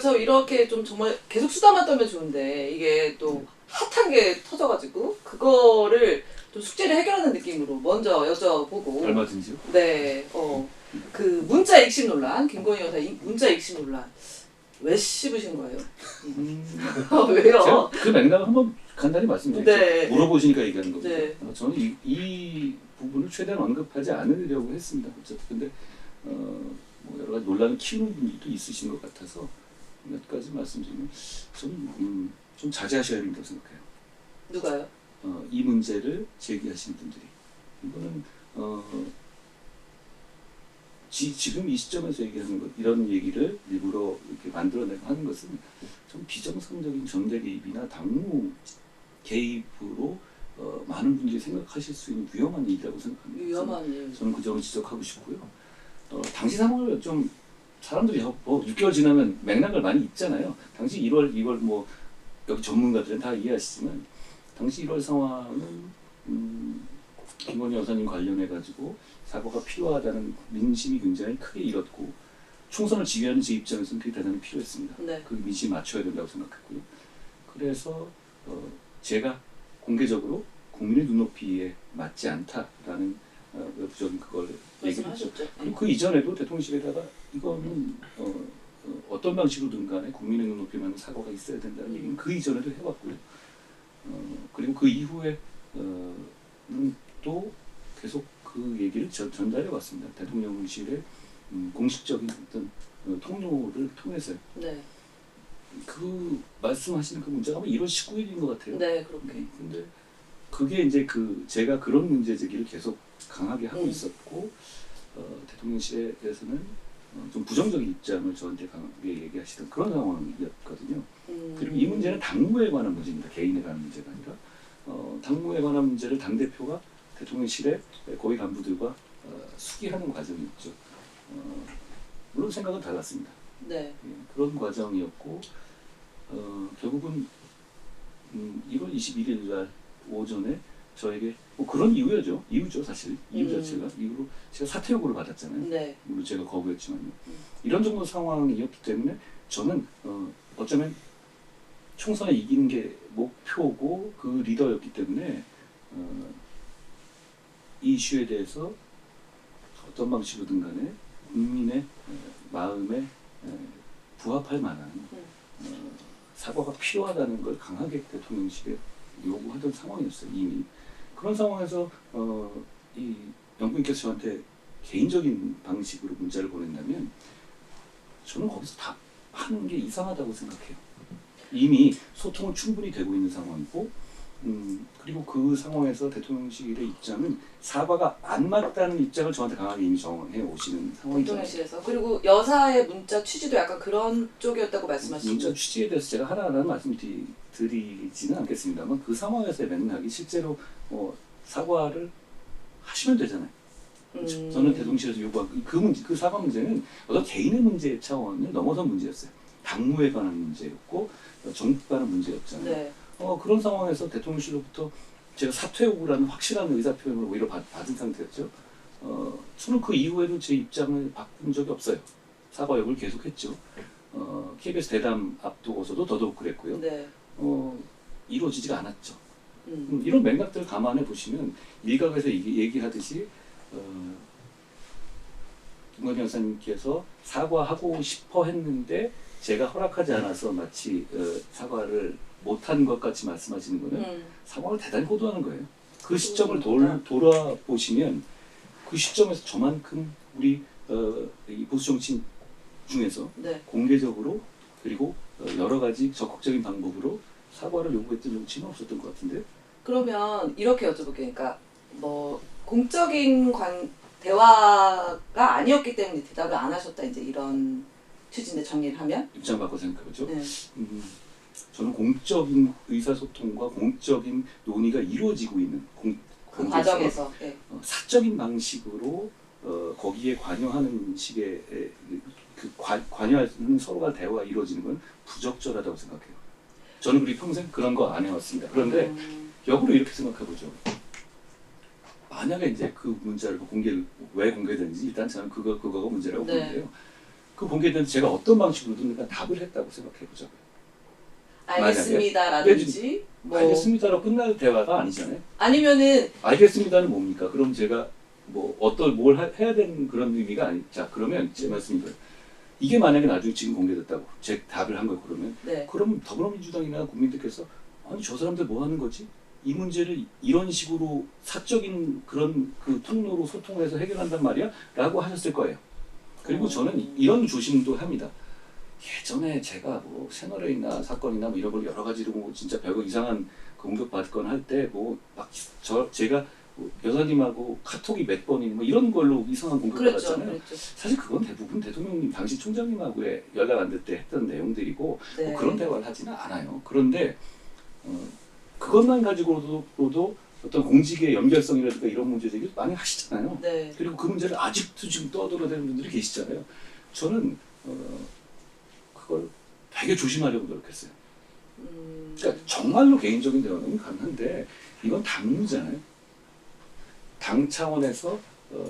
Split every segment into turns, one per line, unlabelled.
저 이렇게 좀 정말 계속 수다만 떨면 좋은데 이게 또 핫한 게 터져가지고 그거를 좀 숙제를 해결하는 느낌으로 먼저 여쭤보고.
얼마든지요?
네, 그 문자 익신 논란, 김건희 여사 문자 익신 논란 왜 씹으신 거예요? 왜요?
제가 그 맥락을 한번 간단히 말씀드릴게요.
네.
물어보시니까 얘기하는 겁니다.
네.
저는 이 부분을 최대한 언급하지 않으려고 했습니다. 근데 뭐 여러 가지 논란을 키우는 분들도 있으신 것 같아서 몇 가지 말씀드리면 저는 좀 자제하셔야 된다고 생각해요.
누가요?
이 문제를 제기하신 분들이 이거는 지금 이 시점에서 얘기하는 것, 이런 얘기를 일부러 이렇게 만들어내고 하는 것은 좀 비정상적인 정대 개입이나 당무 개입으로 많은 분들이 생각하실 수 있는 위험한 일이라고 생각합니다.
위험한 일.
저는 그 점을 지적하고 싶고요. 당시 상황을 좀 사람들이 6개월 지나면 맥락을 많이 잊잖아요. 당시 2월 뭐 여기 전문가들은 다 이해하시지만 당시 1월 상황은 김건희 여사님 관련해 가지고 사과가 필요하다는 민심이 굉장히 크게 일었고 총선을 지휘하는 제 입장에서는 그게 대단히 필요했습니다.
네.
그 민심 맞춰야 된다고 생각했고요. 그래서 제가 공개적으로 국민의 눈높이에 맞지 않다라는 외부적인 그걸 얘기를 했죠. 그리고 그 이전에도 대통령실에다가 이거는 어떤 방식으로든 간에 국민의 눈높이에 맞는 사과가 있어야 된다는 얘기는 그 이전에도 해왔고요. 그리고 그 이후에 또 계속 그 얘기를 전달해 왔습니다. 대통령실의 공식적인 어떤 통로를 통해서요.
네.
그 말씀하시는 그 문제가 아마 1월 19일인 것 같아요.
네, 그렇게.
근데 그게 이제 제가 그런 문제 제기를 계속 강하게 하고 있었고 대통령실에서는 좀 부정적인 입장을 저한테 강하게 얘기하시던 그런 상황이었거든요. 그리고 이 문제는 당무에 관한 문제입니다. 개인에 관한 문제가 아니라 당무에 관한 문제를 당대표가 대통령실의 고위 간부들과 수기하는 과정이었죠. 물론 생각은 달랐습니다.
네.
그런 과정이었고 결국은 1월 21일 날 오전에 저에게 뭐 그런 이유죠 사실 이유 자체가 이후로 제가 사퇴 요구를 받았잖아요.
네.
물론 제가 거부했지만요. 이런 정도 상황이었기 때문에 저는 어쩌면 총선에 이기는 게 목표고 그 리더였기 때문에 이 이슈에 대해서 어떤 방식으로든 간에 국민의 마음에 부합할 만한 사과가 필요하다는 걸 강하게 대통령실에 요구하던 상황이었어요. 이미 그런 상황에서 이 영부인께서 저한테 개인적인 방식으로 문자를 보낸다면 저는 거기서 답하는 게 이상하다고 생각해요. 이미 소통은 충분히 되고 있는 상황이고 그리고 그 상황에서 대통령실의 입장은 사과가 안 맞다는 입장을 저한테 강하게 이미 정해 오시는 상황이잖아요.
대통령실에서. 그리고 여사의 문자 취지도 약간 그런 쪽이었다고 말씀하시고.
문자 취지에 대해서 제가 하나하나 말씀드리지는 않겠습니다만 그 상황에서의 맥락이 실제로 사과를 하시면 되잖아요. 저는 대통령실에서 요구한 그 사과 문제는 어떤 개인의 문제 차원을 넘어선 문제였어요. 당무에 관한 문제였고 정부에 관한 문제였잖아요.
네.
그런 상황에서 대통령실로부터 제가 사퇴 요구라는 확실한 의사표현을 오히려 받은 상태였죠. 저는 그 이후에도 제 입장을 바꾼 적이 없어요. 사과 요구를 계속했죠. KBS 대담 앞두고서도 더더욱 그랬고요.
네.
이루어지지가 않았죠. 이런 맥락들을 감안해 보시면 일각에서 얘기하듯이 김건희 여사님께서 사과하고 싶어 했는데 제가 허락하지 않아서 마치 사과를 못한 것 같이 말씀하시는 거는 상황을 대단히 호도하는 거예요. 그 시점을 돌아보시면 그 시점에서 저만큼 우리 이 보수 정치인 중에서
네.
공개적으로 그리고 여러 가지 적극적인 방법으로 사과를 요구했던 정치인은 없었던 것 같은데요.
그러면 이렇게 여쭤볼게요. 그러니까 뭐 공적인 대화가 아니었기 때문에 대답을 안 하셨다 이제 이런 취지인데 정리를 하면
입장 바꿔 생각해보죠.
네.
저는 공적인 의사소통과 공적인 논의가 이루어지고 있는
그 과정에서
사적인 방식으로 거기에 관여하는 식의 관여하는 서로가 대화가 이루어지는 건 부적절하다고 생각해요. 저는 그리고 평생 그런 거 안 해왔습니다. 그런데 역으로 이렇게 생각해보죠. 만약에 이제 그 문자를 왜 공개되는지 일단 저는 그거가 문제라고 보는데요. 그 공개된 제가 어떤 방식으로든 일단 답을 했다고 생각해 보자고요.
알겠습니다라든지 뭐
알겠습니다로 끝날 대화가 아니잖아요.
아니면은
알겠습니다는 뭡니까? 그럼 제가 뭐 뭘 해야 되는 그런 의미가 아니. 자 그러면 제 말씀인 거예요. 이게 만약에 나중에 지금 공개됐다고 제 답을 한 거예요. 그러면
네.
그럼 더불어민주당이나 국민들께서 아니 저 사람들 뭐 하는 거지? 이 문제를 이런 식으로 사적인 그런 그 통로로 소통을 해서 해결한단 말이야? 라고 하셨을 거예요. 그리고 저는 이런 조심도 합니다. 예전에 제가 뭐 새누리나 사건이나 뭐 이런 걸 여러 가지로 뭐 진짜 별거 이상한 공격받건 할 때 뭐 막 제가 뭐 여사님하고 카톡이 몇 번이니 뭐 이런 걸로 이상한 공격받았잖아요.
그랬죠.
사실 그건 대부분 대통령님 당시 총장님하고의 연락 안 될 때 했던 내용들이고
네.
뭐 그런 대화를 하지는 않아요. 그런데 그것만 가지고도 어떤 공직의 연결성이라든가 이런 문제 제기를 많이 하시잖아요.
네.
그리고 그 문제를 아직도 지금 떠들어대는 분들이 계시잖아요. 저는 그걸 되게 조심하려고 노력했어요. 그러니까 정말로 개인적인 대화는 가능한데 이건 당무잖아요. 당 차원에서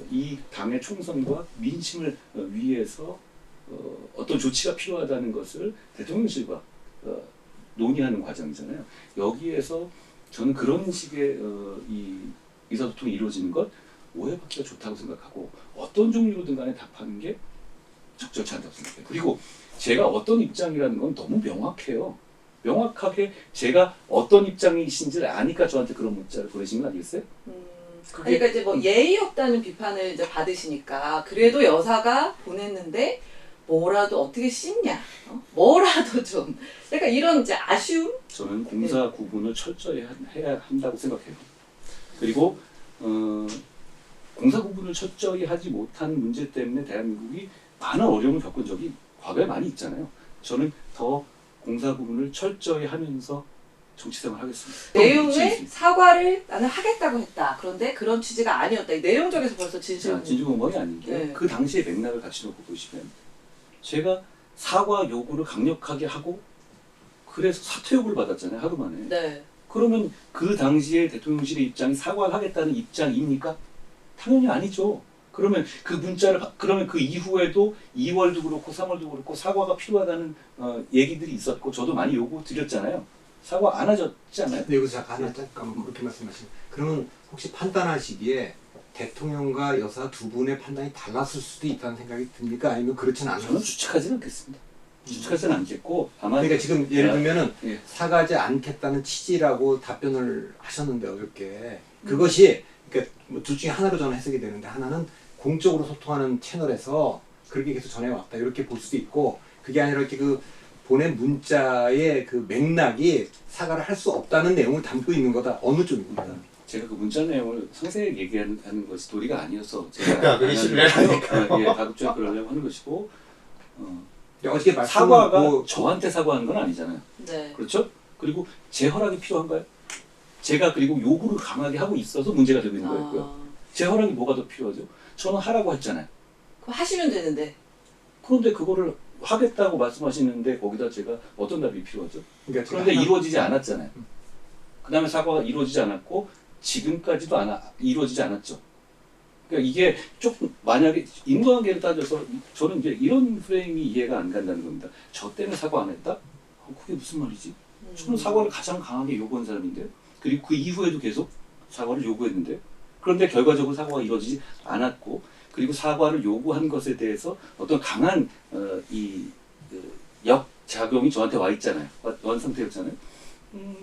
이 당의 총선과 민심을 위해서 어떤 조치가 필요하다는 것을 대통령실과 논의하는 과정이잖아요. 여기에서 저는 그런 식의 이 의사소통이 이루어지는 것 오해받기가 좋다고 생각하고 어떤 종류로든 간에 답하는 게 적절치 않다고 생각해요. 그리고 제가 어떤 입장이라는 건 너무 명확해요. 명확하게 제가 어떤 입장이신지를 아니까 저한테 그런 문자를 보내신 거 아니겠어요?
그러니까 이제 뭐 예의 없다는 비판을 이제 받으시니까 그래도 여사가 보냈는데 뭐라도 어떻게 씹냐, 뭐라도 좀 그러니까 이런 이제 아쉬움.
저는 공사 구분을 철저히 해야 한다고 생각해요. 그리고 공사 구분을 철저히 하지 못한 문제 때문에 대한민국이 많은 어려움을 겪은 적이 과거에 많이 있잖아요. 저는 더 공사 구분을 철저히 하면서 정치생활 하겠습니다.
내용의 사과를 나는 하겠다고 했다. 그런데 그런 취지가 아니었다. 이 내용적에서 벌써
진중권방이 아닌 게
네.
그 당시의 맥락을 같이 놓고 보시면 제가 사과 요구를 강력하게 하고 그래서 사퇴 요구를 받았잖아요. 하루 만에.
네.
그러면 그 당시에 대통령실의 입장이 사과를 하겠다는 입장입니까? 당연히 아니죠. 그러면 그 문자를 그러면 그 이후에도 2월도 그렇고 3월도 그렇고 사과가 필요하다는 얘기들이 있었고 저도 많이 요구 드렸잖아요. 사과 안 하셨지 않아요?
근데 여기서 잠깐만 그렇게 말씀하시면 그러면 혹시 판단하시기에 대통령과 여사 두 분의 판단이 달랐을 수도 있다는 생각이 듭니까? 아니면 그렇지는 않아요?
저는 추측하지는 않겠습니다. 추측하지는 않겠고 다만
그러니까 지금 예를 들면은
예.
사과하지 않겠다는 취지라고 답변을 하셨는데 어저께 그것이 그러니까 뭐 둘 중에 하나로 저는 해석이 되는데 하나는 공적으로 소통하는 채널에서 그렇게 계속 전해왔다 이렇게 볼 수도 있고 그게 아니라 이렇게 그 보낸 문자의 그 맥락이 사과를 할 수 없다는 내용을 담고 있는 거다 어느 쪽입니까?
제가 그 문자 내용을 상세히 얘기하는 것이 도리가 아니어서 제가
그러니까 그게 신뢰하니까
예, 가급적 그러려고 하는 것이고
어저께 말씀은
사과가
뭐
저한테 사과하는 건 아니잖아요.
네.
그렇죠? 그리고 제 허락이 필요한가요? 제가 그리고 요구를 강하게 하고 있어서 문제가 되고 있는 거였고요. 제 허락이 뭐가 더 필요하죠? 저는 하라고 했잖아요.
그럼 하시면 되는데.
그런데 그거를 하겠다고 말씀하시는데 거기다 제가 어떤 답이 필요하죠?
그러니까
그런데 이루어지지 않았잖아요. 그 다음에 사과가 이루어지지 않았고 지금까지도 이루어지지 않았죠. 그러니까 이게 조금 만약에 인과관계를 따져서 저는 이제 이런 프레임이 이해가 안 간다는 겁니다. 저 때문에 사과 안 했다? 그게 무슨 말이지? 저는 사과를 가장 강하게 요구한 사람인데요. 그리고 그 이후에도 계속 사과를 요구했는데요. 그런데 결과적으로 사과가 이루어지지 않았고 그리고 사과를 요구한 것에 대해서 어떤 강한 역작용이 저한테 와 있잖아요. 완 상태였잖아요.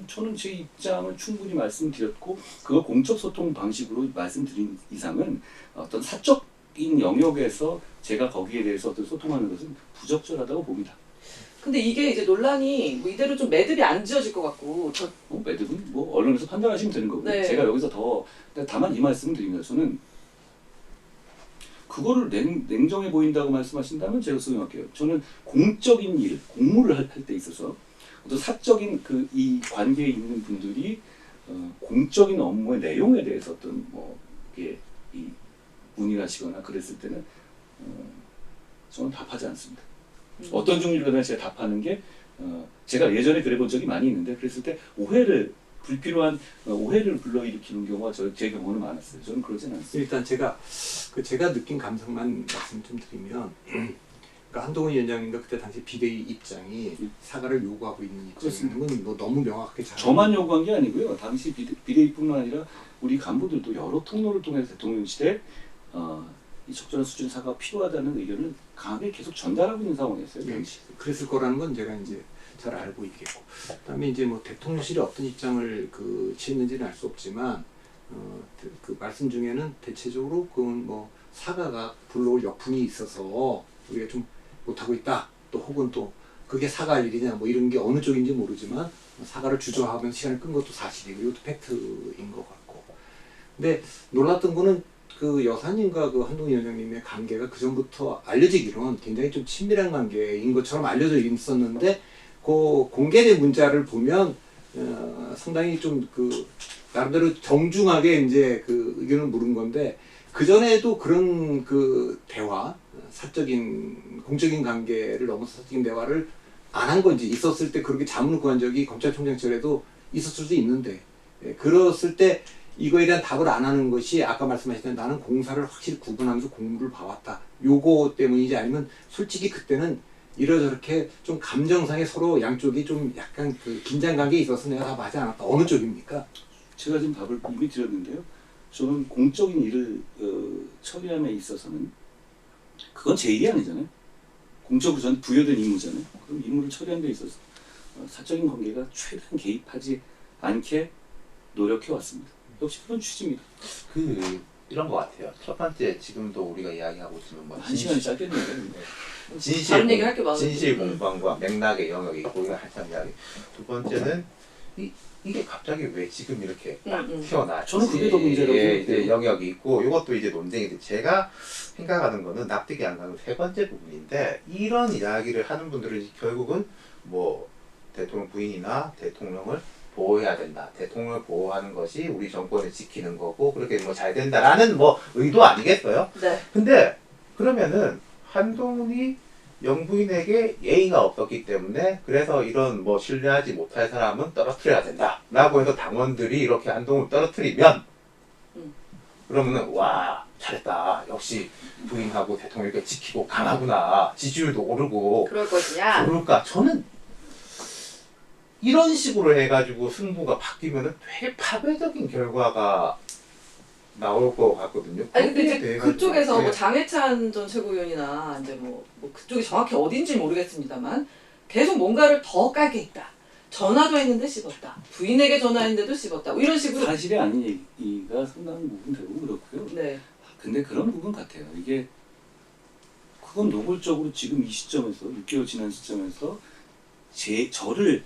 저는 제 입장을 충분히 말씀드렸고 그걸 공적 소통 방식으로 말씀드린 이상은 어떤 사적인 영역에서 제가 거기에 대해서 어떤 소통하는 것은 부적절하다고 봅니다.
근데 이게 이제 논란이 뭐 이대로 좀 매듭이 안 지어질 것 같고
매듭은 뭐 언론에서 판단하시면 되는 거고요.
네.
제가 여기서 다만 이 말씀을 드립니다. 저는 그거를 냉정해 보인다고 말씀하신다면 제가 수용할게요. 저는 공적인 일, 공무를 할 때 있어서 어떤 사적인 이 관계에 있는 분들이 공적인 업무의 내용에 대해서 어떤 이게 문의를 하시거나 그랬을 때는 저는 답하지 않습니다. 어떤 종류로든 제가 답하는 게 제가 예전에 그래본 적이 많이 있는데 그랬을 때 불필요한 오해를 불러일으키는 경우가 제 경우는 많았어요. 저는 그러진 않습니다.
일단 제가 느낀 감상만 말씀 좀 드리면 그러니까 한동훈 위원장님과 그때 당시 비대위 입장이 사과를 요구하고 있는 입장인 건 뭐 너무 명확하게 잘.
저만 요구한 게 아니고요. 당시 비대위뿐만 아니라 우리 간부들도 여러 통로를 통해서 대통령실에 이 적절한 수준 사과가 필요하다는 의견을 강하게 계속 전달하고 있는 상황이었어요. 당시.
그랬을 거라는 건 제가 이제 잘 알고 있겠고. 그다음에 이제 뭐 대통령실이 어떤 입장을 취했는지는 알 수 없지만 그 말씀 중에는 대체적으로 그건 뭐 사과가 불러올 역풍이 있어서 우리가 좀 못하고 있다. 또 혹은 또 그게 사과할 일이냐 뭐 이런 게 어느 쪽인지 모르지만 사과를 주저하면서 시간을 끈 것도 사실이고 이것도 팩트인 것 같고. 근데 놀랐던 거는 그 여사님과 그 한동훈 위원장님의 관계가 그 전부터 알려지기로는 굉장히 좀 친밀한 관계인 것처럼 알려져 있었는데 그 공개된 문자를 보면 상당히 좀 그 나름대로 정중하게 이제 그 의견을 물은 건데 그 전에도 그런 그 대화, 사적인 공적인 관계를 넘어서 사적인 대화를 안 한 건지 있었을 때 그렇게 자문을 구한 적이 검찰총장철에도 있었을 수 있는데 그랬을 때 이거에 대한 답을 안 하는 것이 아까 말씀하셨던 나는 공사를 확실히 구분하면서 공무를 봐왔다. 요거 때문이지 아니면 솔직히 그때는 이러저렇게 좀 감정상에 서로 양쪽이 좀 약간 그 긴장 관계에 있어서 내가 다 맞지 않았다. 어느 쪽입니까?
제가 지금 답을 이미 드렸는데요. 저는 공적인 일을 처리함에 있어서는 그건 제 일이 아니잖아요. 공적으로 저는 부여된 임무잖아요. 그럼 임무를 처리하는 데 있어서 사적인 관계가 최대한 개입하지 않게 노력해 왔습니다. 역시 그런 취지입니다.
이런 것 같아요. 첫 번째 지금도 우리가 이야기하고 있지만 뭐
한 시간이 짧겠는데.
다른 얘기 할게 많은데.
진실 공방과 맥락의 영역이 있고 우리가 한참 이야기. 두 번째는 이게 갑자기 왜 지금 이렇게 튀어나왔지?
저는 그게 더 문제라고
이제
생각해요.
영역이 있고 이것도 이제 논쟁인데 제가 생각하는 거는 납득이 안 가는 세 번째 부분인데 이런 이야기를 하는 분들은 결국은 뭐 대통령 부인이나 대통령을 보호해야 된다. 대통령을 보호하는 것이 우리 정권을 지키는 거고 그렇게 뭐 잘 된다라는 뭐 의도 아니겠어요?
네.
근데 그러면은 한동훈이 영부인에게 예의가 없었기 때문에 그래서 이런 뭐 신뢰하지 못할 사람은 떨어뜨려야 된다 라고 해서 당원들이 이렇게 한동훈을 떨어뜨리면 그러면은 와 잘했다 역시 부인하고 대통령 이렇게 지키고 강하구나 지지율도 오르고
그럴 것이냐?
그럴까 저는 이런 식으로 해가지고 승부가 바뀌면은 되게 파괴적인 결과가 나올 것 같거든요.
아니 근데
거기에
이제
대해
그쪽에서
가지고,
뭐 장해찬 전 최고위원이나 이제 뭐 그쪽이 정확히 어딘지 모르겠습니다만 계속 뭔가를 더 깔게 있다. 전화도 했는데 씹었다. 부인에게 전화했는데도 씹었다. 뭐 이런 식으로.
사실이 아닌 얘기가 상당 부분 되고 그렇고요.
네.
근데 그런 부분 같아요. 이게 그건 노골적으로 지금 이 시점에서 6개월 지난 시점에서 저를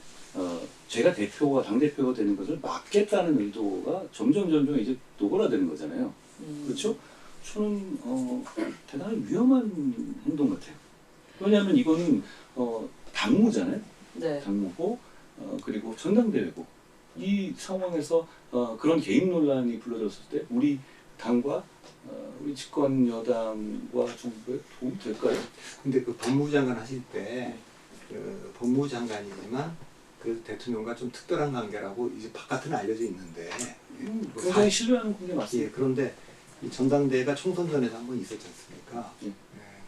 제가 대표가 당대표가 되는 것을 막겠다는 의도가 점점 이제 노골화되는 거잖아요. 그렇죠? 저는 대단히 위험한 행동 같아요. 왜냐하면 이거는 당무잖아요.
네.
당무고 그리고 전당대회고 이 상황에서 그런 개입 논란이 불러졌을 때 우리 당과 우리 집권 여당과 정부에 도움이 될까요?
근데 그 법무부 장관 하실 때 그 법무부 장관이지만 그 대통령과 좀 특별한 관계라고 이제 바깥은 알려져 있는데 뭐
굉장히 신뢰하는 관계 맞습니다.
예, 그런데 이 전당대회가 총선 전에도 한번 있었지 않습니까?
예.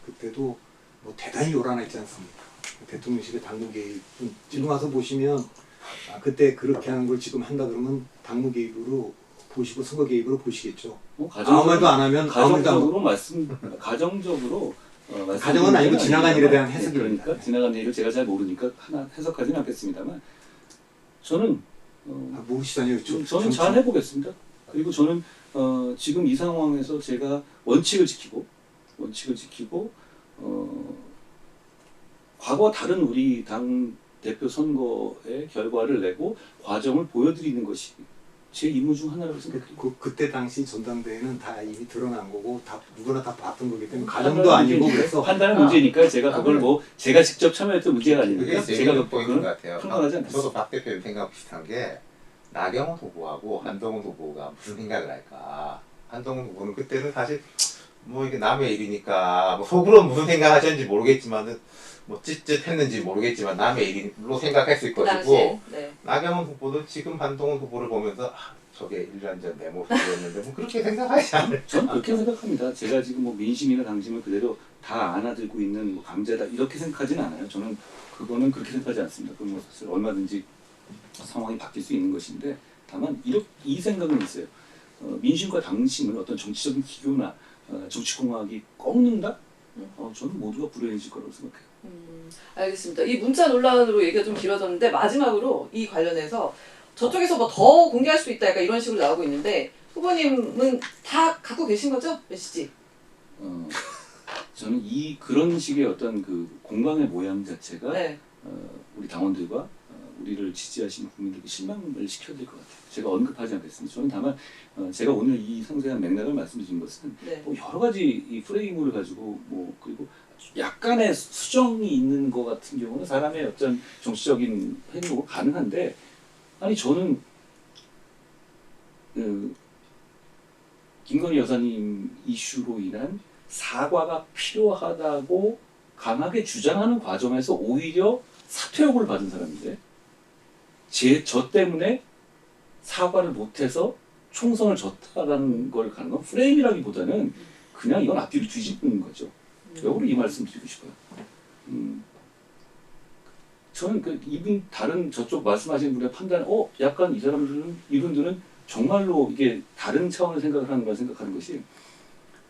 그때도 뭐 대단히 요란했지 않습니까? 대통령실의 당무 개입은 지금 와서 보시면 그때 그렇게 하는 걸 지금 한다 그러면 당무 개입으로 보시고 선거 개입으로 보시겠죠. 아무 말도 안 하면 아무 말도 안
가정적으로
가정은 아니고 지나간 일에 대한 해석입니다.
그러니까 지나간 일을 제가 잘 모르니까 하나 해석하지는 않겠습니다만 저는
무시다니요.
저는 잘 해보겠습니다. 그리고 저는 지금 이 상황에서 제가 원칙을 지키고 과거와 다른 우리 당 대표 선거의 결과를 내고 과정을 보여드리는 것이 제 임무 중 하나라고 생각해요.
그때 당시 전당대회는 다 이미 드러난 거고 다 누구나 다 봤던 거기 때문에 가정도 아니고 그래서
판단의 문제니까 제가 그걸 뭐 제가 직접 참여했던 문제가 아니니까
그게
제가
제일 포인트 것 같아요.
평가하지 않겠습니다.
저도 박 대표님 생각 비슷한 게 나경원 후보하고 한동훈 후보가 무슨 생각을 할까. 한동훈 후보는 그때는 사실 뭐 이게 남의 일이니까 뭐 속으로 무슨 생각하셨는지 모르겠지만은 뭐 찌릿했는지 모르겠지만 남의 일로 생각했을
그
것이고
당시에. 네.
나경원 후보도 지금 한동훈 후보를 보면서 저게 1년 전 내 모습이었는데 뭐 그렇게 생각하지 않을.
저는 그렇게 생각합니다. 제가 지금 뭐 민심이나 당심을 그대로 다 안아들고 있는 뭐 강자다 이렇게 생각하지는 않아요. 저는 그거는 그렇게 생각하지 않습니다. 그건 뭐 사실 얼마든지 상황이 바뀔 수 있는 것인데 다만 이 생각은 있어요. 민심과 당심을 어떤 정치적인 기교나 정치공학이 꺾는다? 저는 모두가 불행해질 거라고 생각해요.
알겠습니다. 이 문자 논란으로 얘기가 좀 길어졌는데 마지막으로 이 관련해서 저쪽에서 뭐 더 공개할 수 있다 약간 이런 식으로 나오고 있는데 후보님은 다 갖고 계신 거죠? 메시지?
저는 그런 식의 어떤 그 공방의 모양 자체가
네.
우리 당원들과 우리를 지지하시는 국민들께 실망을 시켜야 될 것 같아요. 제가 언급하지 않겠습니다. 저는 다만 제가 오늘 이 상세한 맥락을 말씀드린 것은
네.
뭐 여러 가지 이 프레임을 가지고 뭐 그리고 약간의 수정이 있는 것 같은 경우는 사람의 어떤 정치적인 행위로 가능한데 아니 저는 김건희 여사님 이슈로 인한 사과가 필요하다고 강하게 주장하는 과정에서 오히려 사퇴 요구를 받은 사람인데 저 때문에 사과를 못해서 총선을 졌다라는 걸 가는 건 프레임이라기보다는 그냥 이건 앞뒤로 뒤집는 거죠. 역으로 이 말씀 드리고 싶어요. 저는 이분 다른 저쪽 말씀하시는 분의 판단, 약간 이분들은 정말로 이게 다른 차원의 생각을 하는 걸 생각하는 것이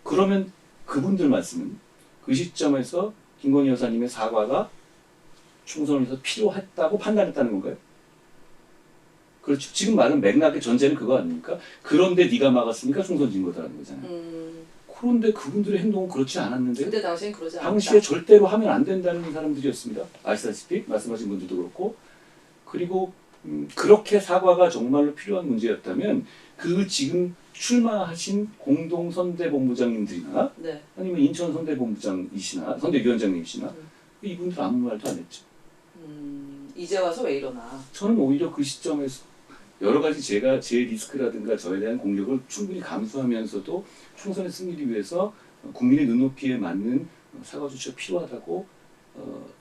그러면 그분들 말씀은 그 시점에서 김건희 여사님의 사과가 총선에서 필요했다고 판단했다는 건가요? 그렇죠. 지금 말은 맥락의 전제는 그거 아닙니까? 그런데 네가 막았으니까 총선 진 거다라는 거잖아요. 그런데 그분들의 행동은 그렇지 않았는데
그때 당시엔 그러지 않았다.
당시에 절대로 하면 안 된다는 사람들이었습니다. 아시다시피 말씀하신 분들도 그렇고 그리고 그렇게 사과가 정말로 필요한 문제였다면 그 지금 출마하신 공동선대본부장님들이나
네.
아니면 인천 선대본부장이시나 선대위원장님이시나 이분들 아무 말도 안 했죠.
이제 와서 왜 이러나.
저는 오히려 그 시점에서 여러 가지 제가 제 리스크라든가 저에 대한 공격을 충분히 감수하면서도 총선의 승리를 위해서 국민의 눈높이에 맞는 사과 조치가 필요하다고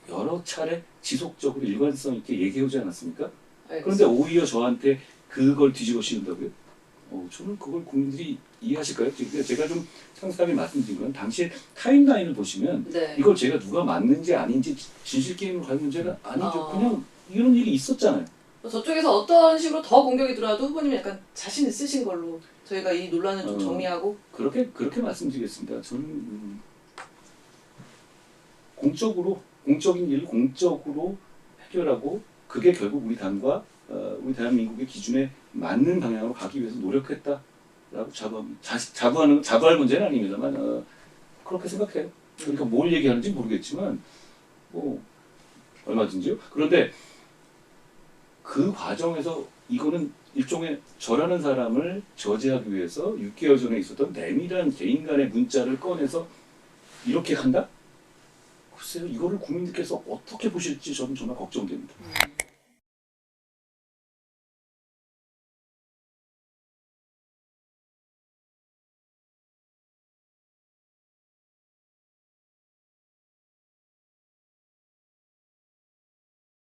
여러 차례 지속적으로 일관성 있게 얘기해오지 않았습니까? 그런데 오히려 저한테 그걸 뒤집어 씌운다고요? 저는 그걸 국민들이 이해하실까요? 제가 좀 상세하게 말씀드린 건 당시에 타임라인을 보시면
네.
이걸 제가 누가 맞는지 아닌지 진실게임으로 갈 문제가 아니죠. 그냥 이런 일이 있었잖아요.
저쪽에서 어떤 식으로 더 공격이 들어와도 후보님 약간 자신 있으신 걸로 저희가 이 논란을 좀 정리하고
그렇게 말씀드리겠습니다. 저는 공적인 일을 공적으로 해결하고 그게 결국 우리 당과 우리 대한민국의 기준에 맞는 방향으로 가기 위해서 노력했다라고 자부할 문제는 아닙니다만 그렇게 생각해요. 그러니까 뭘 얘기하는지 모르겠지만 뭐 얼마든지요. 그런데 그 과정에서 이거는 일종의 저라는 사람을 저지하기 위해서 6개월 전에 있었던 내밀한 개인 간의 문자를 꺼내서 이렇게 한다? 글쎄요, 이거를 국민들께서 어떻게 보실지 저는 정말 걱정됩니다.